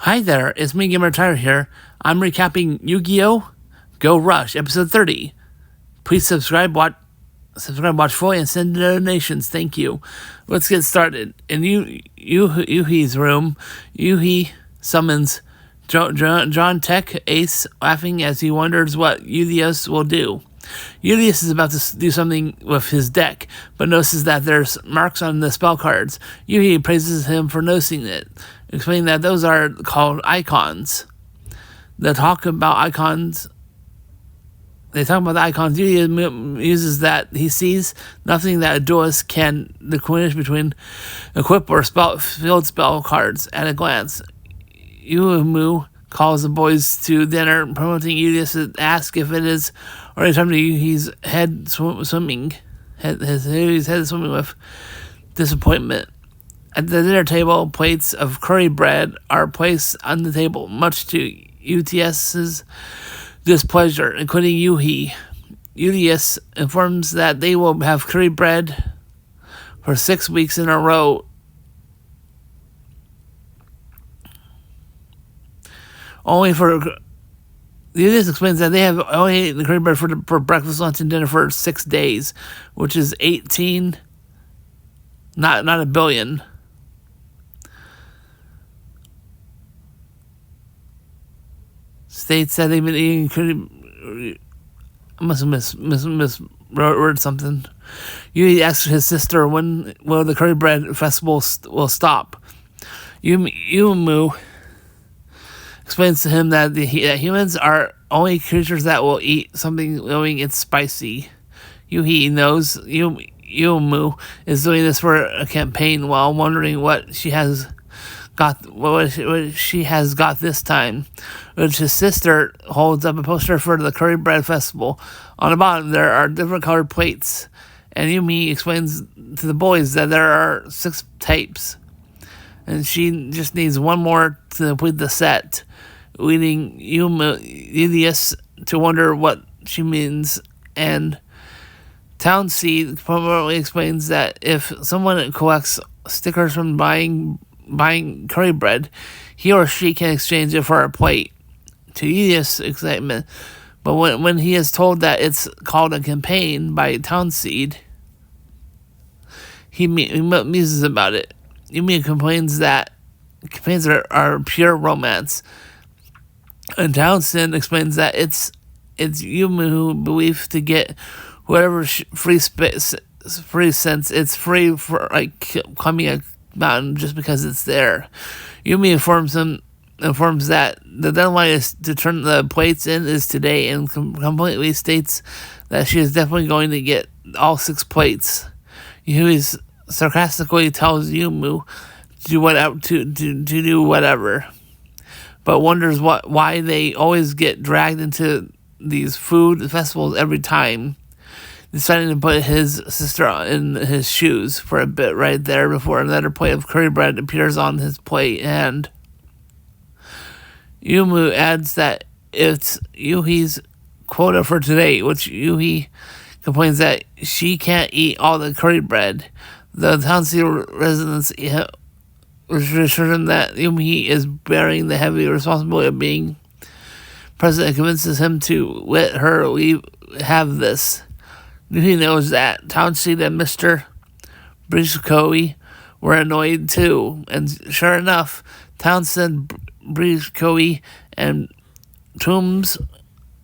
Hi there, it's me, Gamer Tyler here. I'm recapping Yu-Gi-Oh! Go Rush, episode 30. Please subscribe, watch fully, and send donations. Thank you. Let's get started. In Yuhi's room, Yuhi summons John Tech Ace, laughing as he wonders what Ulius will do. Ulius is about to do something with his deck, but notices that there's marks on the spell cards. Yuhi praises him for noticing it, explaining that those are called icons. They talk about the icons. Yuhi uses that he sees nothing that a duelist can distinguish between equip or field spell cards at a glance. Yuumu calls the boys to dinner, promoting Ulius to ask if it is already time to Yuhi's head swimming. His head swimming with disappointment. At the dinner table, plates of curry bread are placed on the table, much to UTS's displeasure, including Yuhi. Ulius informs that they will have curry bread for 6 weeks in a row. Ulius explains that they have only eaten the curry bread for breakfast, lunch, and dinner for 6 days, which is 18, not a billion. States that they've been eating curry. I must have miswrote something. Yuhi asks his sister when will the curry bread festival will stop. Yuumu explains to him that that humans are only creatures that will eat something knowing it's spicy. Yuhi knows Yuumu is doing this for a campaign while wondering what she has got this time, which his sister holds up a poster for the curry bread festival. On the bottom there are different colored plates, and Yumi explains to the boys that there are 6 types, and she just needs one more to complete the set, leading Ulius to wonder what she means. And Town Seed primarily explains that if someone collects stickers from buying curry bread, he or she can exchange it for a plate. To Ulius' excitement, but when he is told that it's called a campaign by Town Seed, he muses about it. Yumi complains that campaigns are pure romance, and Townsend explains that it's Yumu belief to get whatever free since it's free for climbing a mountain just because it's there. Yumi informs that the deadline is to turn the plates in is today, and completely states that she is definitely going to get all 6 plates. Yumi sarcastically tells Yumu to do whatever, but wonders why they always get dragged into these food festivals every time, deciding to put his sister in his shoes for a bit right there before another plate of curry bread appears on his plate. And Yumu adds that it's Yuhi's quota for today, which Yuhi complains that she can't eat all the curry bread. The Townseed residents assure him that Yuhi is bearing the heavy responsibility of being present and convinces him to let her have this. Yuhi knows that Townseed and Mr. Briscoe were annoyed too, and sure enough, Townsend, Briscoe, and Toombs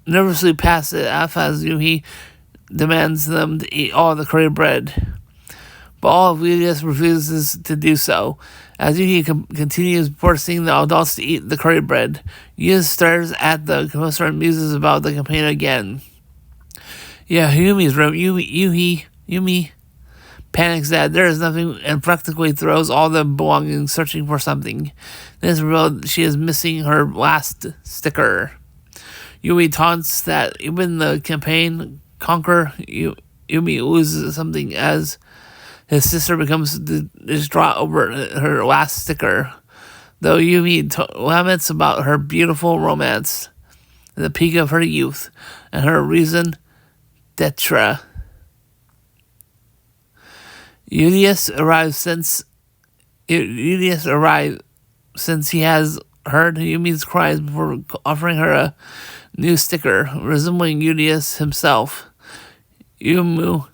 nervously pass it off as Yuhi demands them to eat all the curry bread. But all of Ulius refuses to do so. As Yuhi continues forcing the adults to eat the curry bread, Yuhi stares at the poster and muses about the campaign again. Yeah, Yumi's room. Yumi panics that there is nothing and practically throws all the belongings searching for something. Then it's revealed she is missing her last sticker. Yumi taunts that even the campaign conquer, Yumi loses something as his sister becomes distraught over her last sticker. Though Yumi laments about her beautiful romance, the peak of her youth, and her reason d'etre. Ulius arrived since he has heard Yumi's cries before offering her a new sticker, resembling Udius himself. Yumu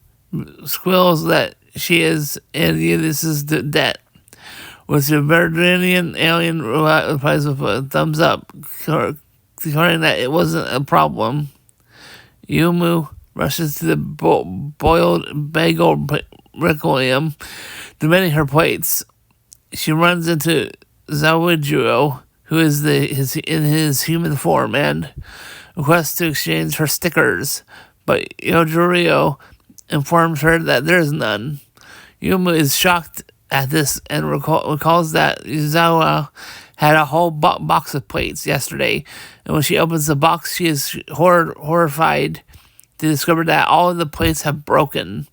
squeals that she is and Udius's debt, which the Verdanian alien replies with a thumbs up, declaring that it wasn't a problem. Yumu rushes to the boiled bagel requiem, demanding her plates. She runs into Zawajiro, who is in his human form, and requests to exchange her stickers, but Yojiro informs her that there is none. Yumu is shocked at this and recalls that Yuzawa had a whole box of plates yesterday, and when she opens the box, she is horrified to discover that all of the plates have broken.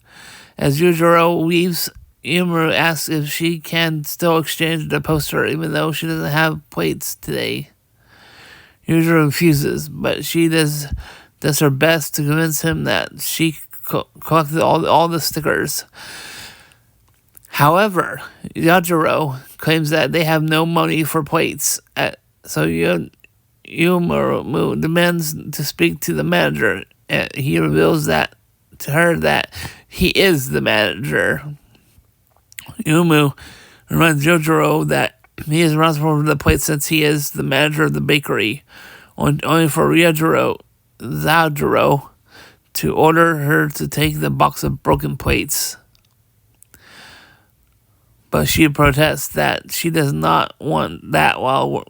As Yujiro leaves, Yumu asks if she can still exchange the poster even though she doesn't have plates today. Yujiro refuses, but she does her best to convince him that she collected all the stickers. However, Yajiro claims that they have no money for plates, so Yumu demands to speak to the manager. And he reveals that to her that he is the manager. Yumu reminds Yojiro that he is responsible for the plates since he is the manager of the bakery, only for Zawajiro to order her to take the box of broken plates. But she protests that she does not want that, while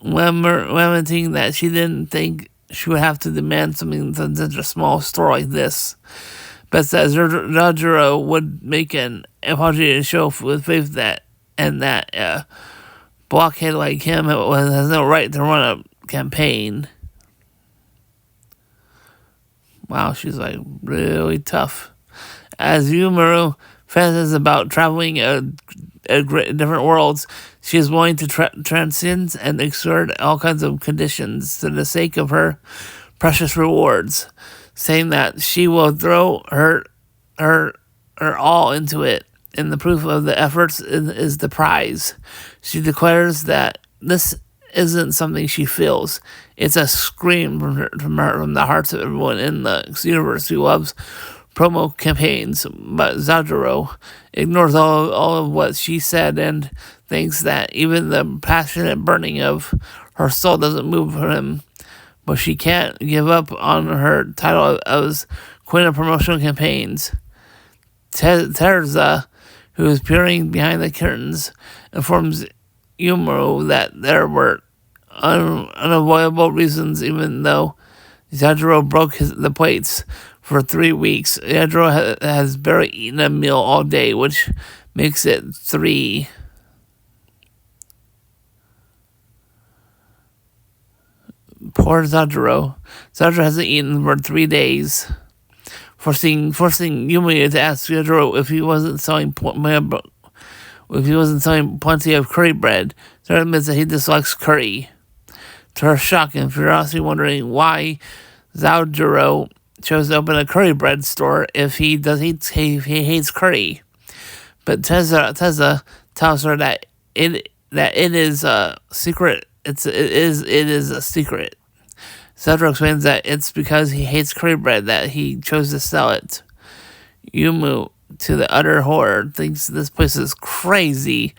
lamenting that she didn't think she would have to demand something from such a small store like this. But says Zawajiro would make an apology to show with faith that a blockhead like him has no right to run a campaign. Wow, she's like really tough. As Yumu fantasizes about traveling different worlds, she is willing to transcend and exert all kinds of conditions for the sake of her precious rewards, saying that she will throw her all into it, and the proof of the efforts is the prize. She declares that this isn't something she feels. It's a scream from the hearts of everyone in the universe who loves promo campaigns. But Zawajiro ignores all of what she said and thinks that even the passionate burning of her soul doesn't move him. But she can't give up on her title as Queen of Promotional Campaigns. Terza, who is peering behind the curtains, informs Yumu that there were unavoidable reasons, even though Zawajiro broke the plates for 3 weeks. Zawajiro has barely eaten a meal all day, which makes it 3. Poor Zawajiro. Zawajiro hasn't eaten for 3 days, forcing Yumu to ask Zawajiro if he wasn't selling plenty of curry bread. Zawajiro admits that he dislikes curry. To her shock and curiosity, wondering why Zawajiro chose to open a curry bread store if he hates curry. But Teza tells her that it is a secret. It is a secret. Zawajiro explains that it's because he hates curry bread that he chose to sell it. Yumu, to the utter horror, thinks this place is crazy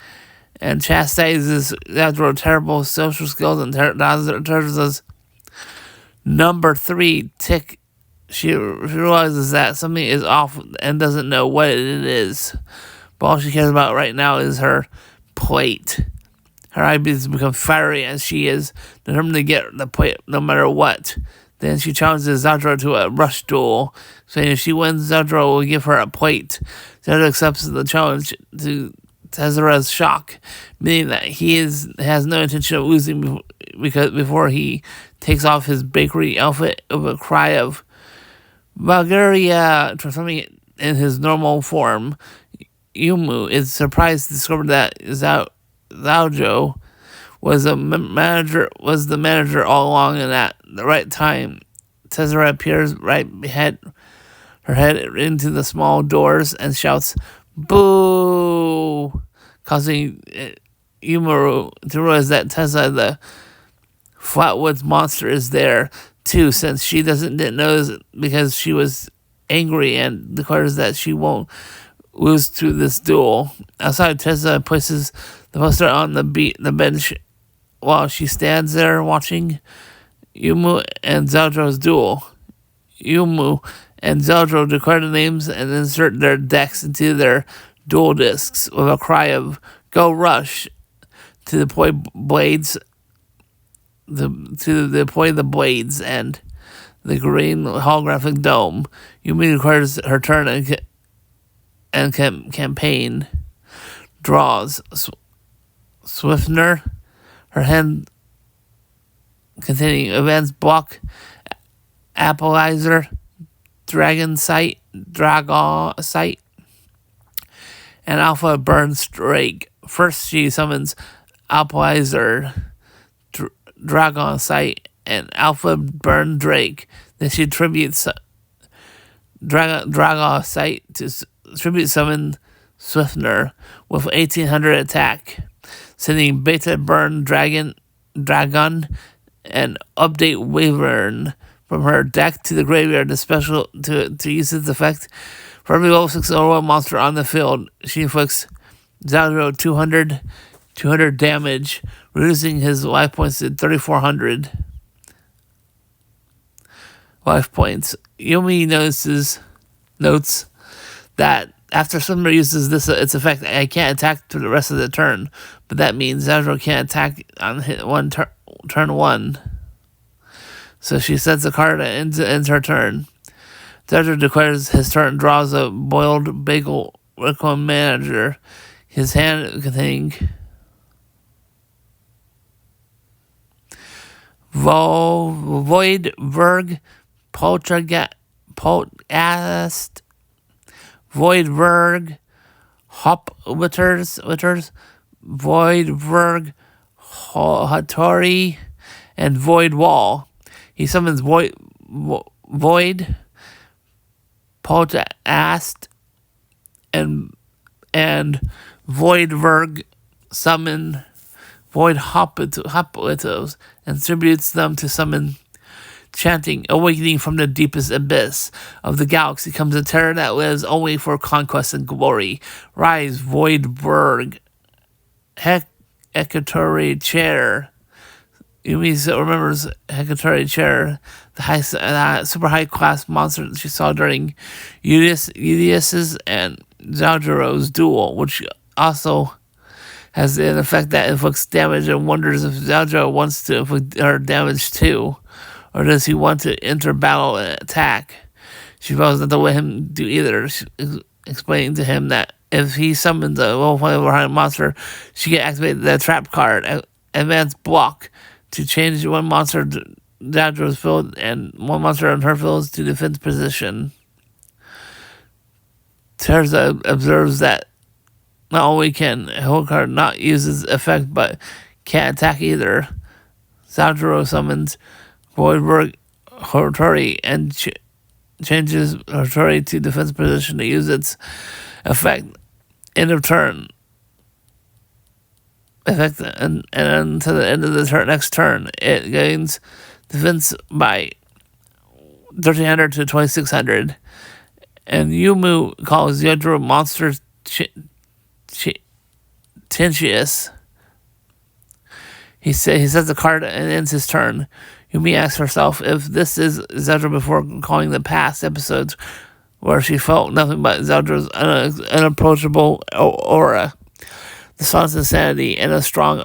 and chastises Zawajiro's terrible social skills and Teresa's number 3 tick. She realizes that something is off and doesn't know what it is. But all she cares about right now is her plate. Her eyes become fiery as she is determined to get the plate no matter what. Then she challenges Zawajiro to a rush duel, saying if she wins, Zawajiro will give her a plate. Zawajiro accepts the challenge to Tezzera's shock, meaning that he has no intention of losing before he takes off his bakery outfit with a cry of Bulgaria, transforming in his normal form. Yumu is surprised to discover that Zawajiro was the manager all along, and at the right time, Tezzera appears her head into the small doors and shouts, "Boo!" causing Yumaru to realize that Tessa, the Flatwoods monster, is there too, since she didn't notice because she was angry and declares that she won't lose to this duel. Outside, Tessa places the poster on the bench while she stands there watching Yumu and Zaldro's duel. Yumu and Zeldro declare the names and insert their decks into their duel discs with a cry of "Go Rush!" to deploy blades, to deploy the blades and the green holographic dome. Yumi declares her turn and campaign. Draws. Swiftner, her hand containing events block, Appleizer, Dragon Sight, and Alpha Burns Drake. First, she summons Appleizer, Dragon Sight, and Alpha Burn Drake. Then she tributes Dragon Sight to tribute summon Swiftner with 1800 attack, sending Beta Burn Dragon and Update Wyvern from her deck to the graveyard to use its effect. For every level 6 or 1 monster on the field, she inflicts Zaldro 200 damage, reducing his life points to 3,400 life points. Yumi notes that after Summer uses its effect, I can't attack for the rest of the turn, but that means Zaldro can't attack on turn 1. So she sets a card and ends her turn. Zaldro declares his turn, draws a boiled bagel Requiem Manager, his hand containing Voidberg, Poltergeist, Voidberg, Hopwitters, Voidberg, Hattori, and Void Wall. He summons Void, Poltergeist, and Voidberg summon Void Hopwitters and tributes them to summon chanting, "Awakening from the deepest abyss of the galaxy comes a terror that lives only for conquest and glory. Rise, Voidberg, Hekatori Chair." Yumi remembers Hekatori Chair, the super high class monster that she saw during Udius's and Zaldro's duel, which also has an effect that inflicts damage, and wonders if Zaldro wants to inflict her damage too, or does he want to enter battle and attack? She vows not to let him do either, explaining to him that if he summons a level 5 behind monster, she can activate the trap card, Advanced Block, to change one monster to Zaldro's field and one monster on her field to defense position. Terza observes that not only can Hellcard not use his effect, but can't attack either. Zaldro summons Voidberg Hattori and changes Hattori to defense position to use its effect. End of turn. Effect and until the end of the next turn, it gains defense by 1,300 to 2,600. And Yumu calls Yodro Monster Tentious. He sets a card and ends his turn. Yumi asks herself if this is Zaldro before calling the past episodes where she felt nothing but Zeldro's unapproachable aura, the son's insanity, and a strong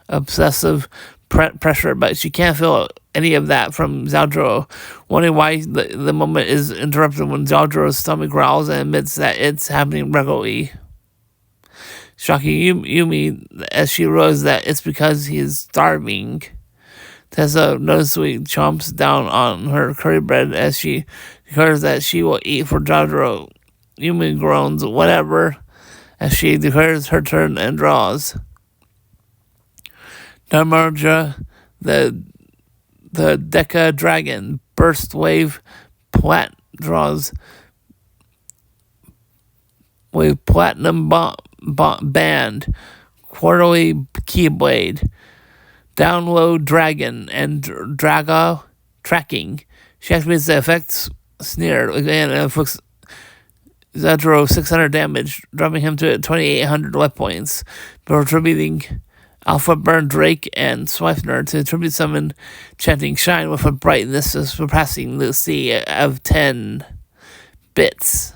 obsessive pressure, but she can't feel any of that from Zaldro, wondering why the moment is interrupted when Zaldro's stomach growls and admits that it's happening regularly. Shocking Yumi as she realizes that it's because he is starving. Tessa noticeably chomps down on her curry bread as she declares that she will eat for Zaldro. Yumi groans, "Whatever," as she declares her turn and draws. Dharmarja, the Deca Dragon, Burst Wave, Plat, draws with Platinum Band, Quarterly Keyblade, Download Dragon, and Drago Tracking. She activates the effects Sneer, again, and inflicts Zadro 600 damage, dropping him to 2,800 life points, before attributing Alpha Burn Drake and Swifner to tribute summon, chanting Shine with a brightness surpassing the sea of 10 bits.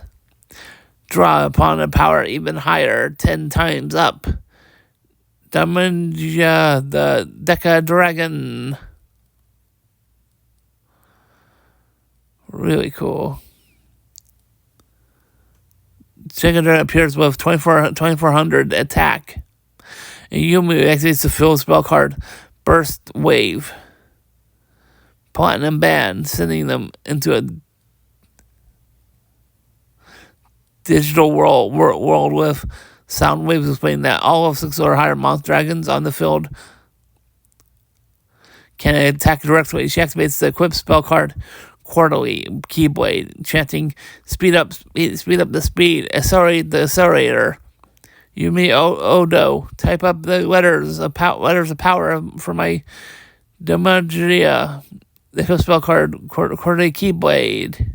Draw upon a power even higher, 10 times up. Damunja, the Deca Dragon. Really cool. Secondary appears with 2400 attack. And Yumu activates the field spell card Burst Wave. Platinum Band, sending them into a digital world with sound waves, explaining that all of 6 or higher monster dragons on the field can attack directly. She activates the equip spell card Quarterly Keyblade, chanting speed up the speed, accelerate the accelerator. Yumi Odo, type up the letters of power for my Demagia. The equip spell card Quarterly Keyblade.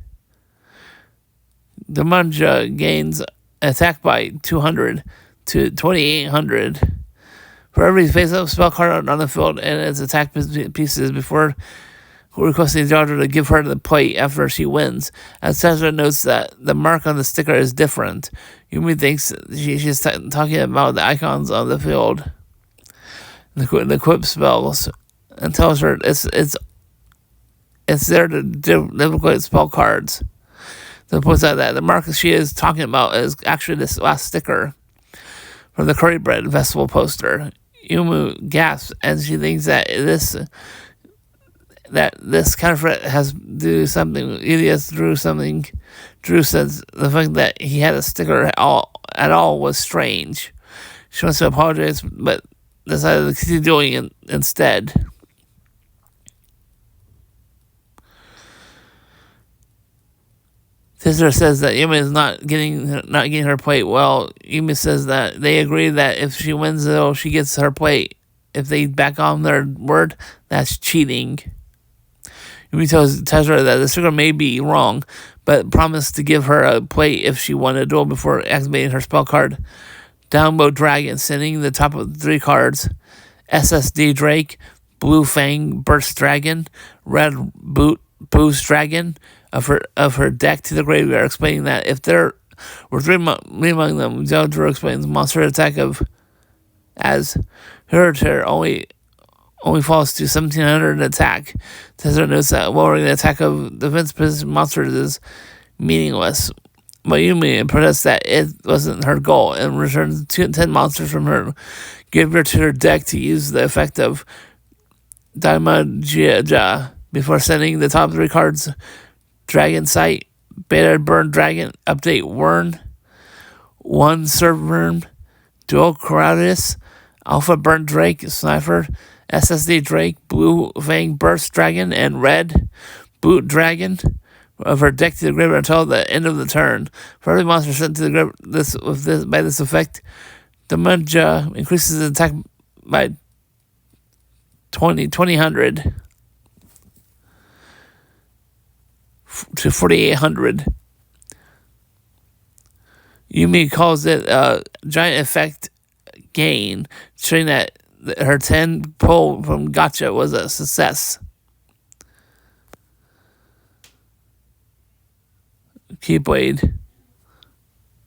Demagia gains attack by 200 to 2,800 for every face-up spell card on the field and its attack pieces before requesting Dodger to give her the plate after she wins. As Tezra notes that the mark on the sticker is different, Yumi thinks she's talking about the icons on the field, the equip spells, and tells her it's there to duplicate spell cards. So points out that the mark she is talking about is actually this last sticker from the Curry Bread Festival poster. Yumu gasps as she thinks that this counterfeit has to do something. Elias Drew says the fact that he had a sticker at all was strange. She wants to apologize, but decided to continue doing it instead. Sister says that Yumi is not getting her plate. Well, Yumi says that they agree that if she wins, though, she gets her plate. If they back on their word, that's cheating. Yumi tells Tezra that the sticker may be wrong, but promised to give her a plate if she won a duel before activating her spell card. Download Dragon, sending the top of the 3 cards: SSD Drake, Blue Fang Burst Dragon, Red Boost Dragon of her deck to the graveyard, explaining that if there were 3 among them, Zeldra explains monster attack as Hereditary only falls to 1,700 attack. Tezra notes that lowering the attack of defense position monsters is meaningless. But Yumi protests that it wasn't her goal and returns 10 monsters from her graveyard to her deck to use the effect of Daimagia before sending the top 3 cards: Dragon Sight, Beta Burn Dragon, Update Wern, 1 Servern, Dual Corradus, Alpha Burn Drake, Sniper, SSD Drake, Blue Fang Burst Dragon, and Red Boot Dragon of her deck to the graveyard until the end of the turn. For every monster sent to the graveyard by this effect, the Demagia increases the attack by 2,000 to 4,800. Yumi calls it a giant effect gain, showing that her 10 pull from Gacha was a success. Keyblade,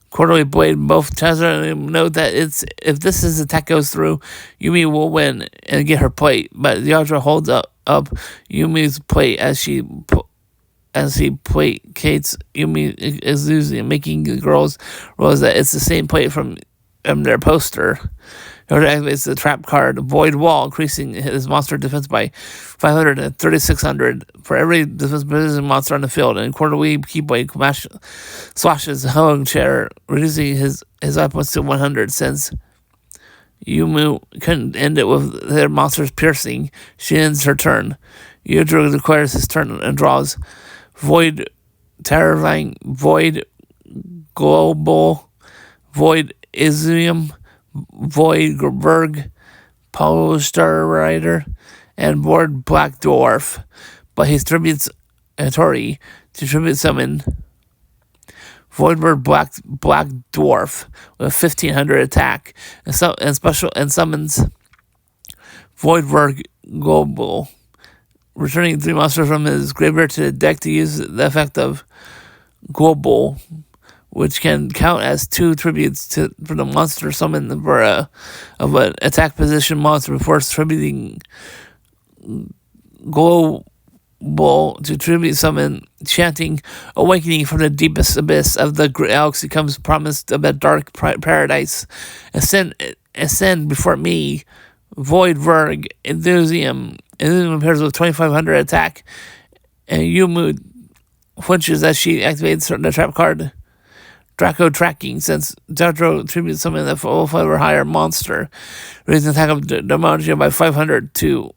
Quarterly Blade, both Tezra note that if this attack goes through, Yumi will win and get her plate. But Yadra holds up Yumi's plate as he placates Yumi is losing, making the girls realize that it's the same plate from their poster. Yadra activates the trap card Void Wall, increasing his monster defense by 500 and 3,600 for every defense position monster on the field. And Quarterly Keyblade slashes Hello Chair, reducing his weapons to 100. Since Yumu couldn't end it with their monsters piercing, she ends her turn. Yadra declares his turn and draws Void Terrifying Void Global Void Izium, Void Berg, Poster Rider, and Board Black Dwarf, but he tributes Hattori to tribute summon Voidbird Black Dwarf with 1500 attack and summons Voidberg Global, returning 3 monsters from his graveyard to the deck to use the effect of Global, which can count as 2 tributes for the monster summoned of an attack position monster before tributing Global to tribute summon, chanting Awakening from the deepest abyss of the galaxy comes promised of a dark paradise. Ascend before me, Void Verg, Enthusiasm appears with 2500 attack, and Yumu flinches as she activates the trap card Draco Tracking, since Draco tributes summon the full flavor higher monster, raising attack of Demagia by 500 to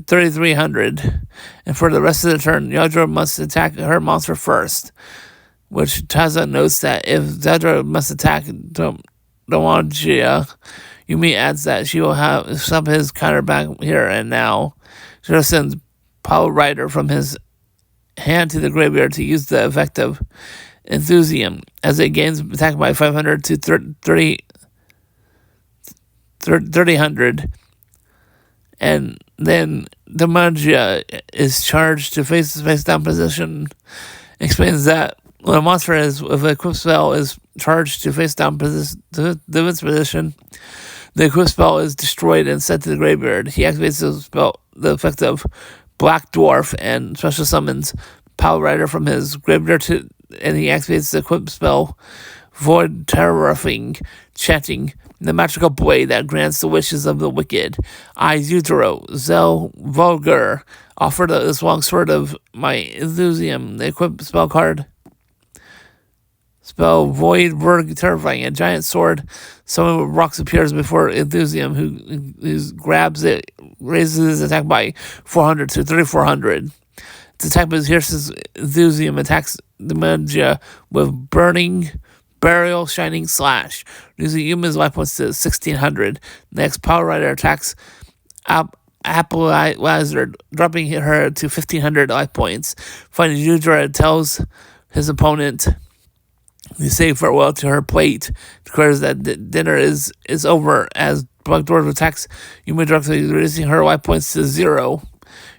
3,300, and for the rest of the turn, Yadro must attack her monster first, which Taza notes that if Zadra must attack Demagia, Yumi adds that she will have sub his counter back here and now. She sends Power Rider from his hand to the graveyard to use the effect of Enthusiasm, as it gains attack by 500 to 3,000, and then Demagia is charged to face down position. Explains that when a monster if an equipped spell is charged to face down position, the equipped spell is destroyed and sent to the graveyard. He activates the effect of Black Dwarf, and special summons Power Rider from his graveyard and he activates the equipped spell Void Terroring, chanting the magical blade that grants the wishes of the wicked. I, Zutero, Zel Vulgar, offer this long sword of my enthusiasm. The equipped spell card. Spell Void Berg Terrifying. A giant sword, someone with rocks appears before enthusiasm, who grabs it, raises his attack by 400 to 3,400. Its attack by Pierce's enthusiasm attacks Demagia with Burning Burial Shining Slash, reducing Yuma's life points to 1,600. Next, Power Rider attacks Apple Lizard, dropping her to 1,500 life points. Finally, Yudra tells his opponent to say farewell to her plate, declares that dinner is over as Black Dwarf attacks Yumi directly, reducing her life points to 0.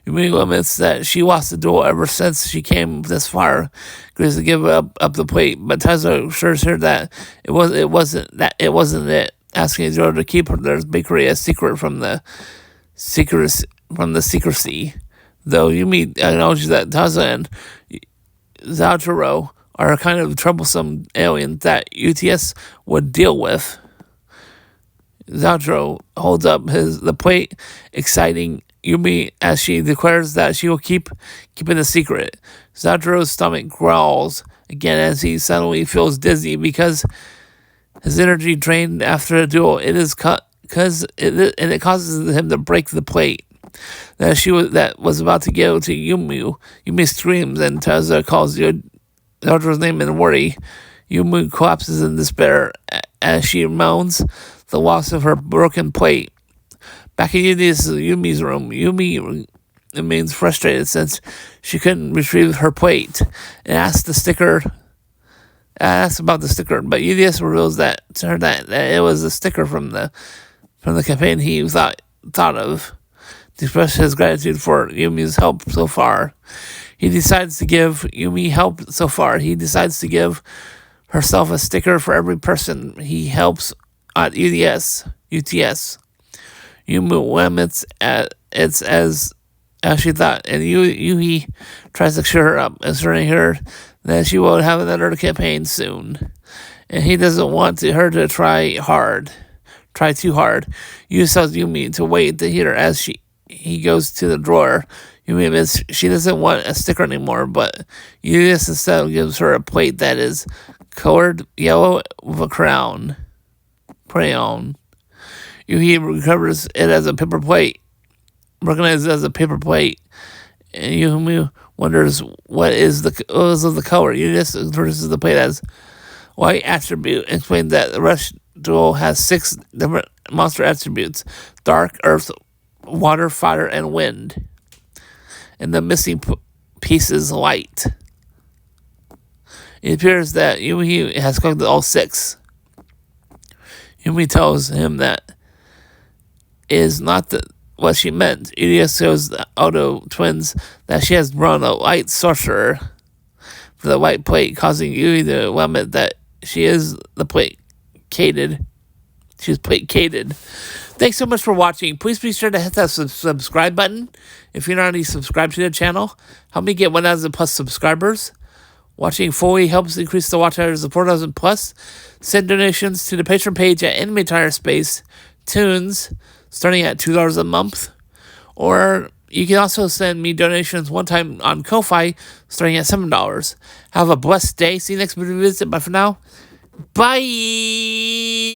Yumi limits that she lost the duel ever since she came this far, agrees to give up the plate, but Tazo assures her that it wasn't it, asking Zoro to keep their bakery a secret from the secrecy. Though Yumi acknowledges that Tazo and Zaotaro are a kind of troublesome aliens that UTS would deal with. Zaotaro holds up the plate, exciting Yumi as she declares that she will keep it a secret. Zataro's stomach growls again as he suddenly feels dizzy because his energy drained after a duel. It causes him to break the plate that was about to go to Yumu. Yumi screams and Taza calls Zataro's name in worry. Yumu collapses in despair as she moans the loss of her broken plate. Back in Yumi's room, Yumi remains frustrated since she couldn't retrieve her plate and asks about the sticker, but UDS reveals that to her that it was a sticker from the campaign he thought of. To express his gratitude for Yumi's help so far, he decides to give Yumi help so far. He decides to give herself a sticker for every person he helps at UTS. Yumu limits it's as she thought, and Yuhi tries to cheer her up, assuring her that she will have another campaign soon, and he doesn't want her to try too hard. Yu tells Yumi to wait to hear as he goes to the drawer. Yumi admits she doesn't want a sticker anymore, but Yudius instead gives her a plate that is colored yellow with a crayon. Yuhi recovers it as a paper plate, recognizes it as a paper plate, and Yumi wonders what is the color. Yudius introduces the plate as white attribute, explained that the Rush duel has 6 different monster attributes: dark, earth, water, fire, and wind. And the missing piece is light. It appears that Yumi has collected all 6. Yumi tells him that is not what she meant. Yuya shows the Odo twins that she has grown a light sorcerer for the white plate, causing Yui to lament that she is the placated. She's placated. Thanks so much for watching. Please be sure to hit that subscribe button if you're not already subscribed to the channel. Help me get 1,000 plus subscribers. Watching fully helps increase the watch hours of 4,000 plus. Send donations to the Patreon page at Anime Tire Space Tunes, starting at $2 a month. Or you can also send me donations one time on Ko-Fi, starting at $7. Have a blessed day. See you next visit. Bye for now. Bye!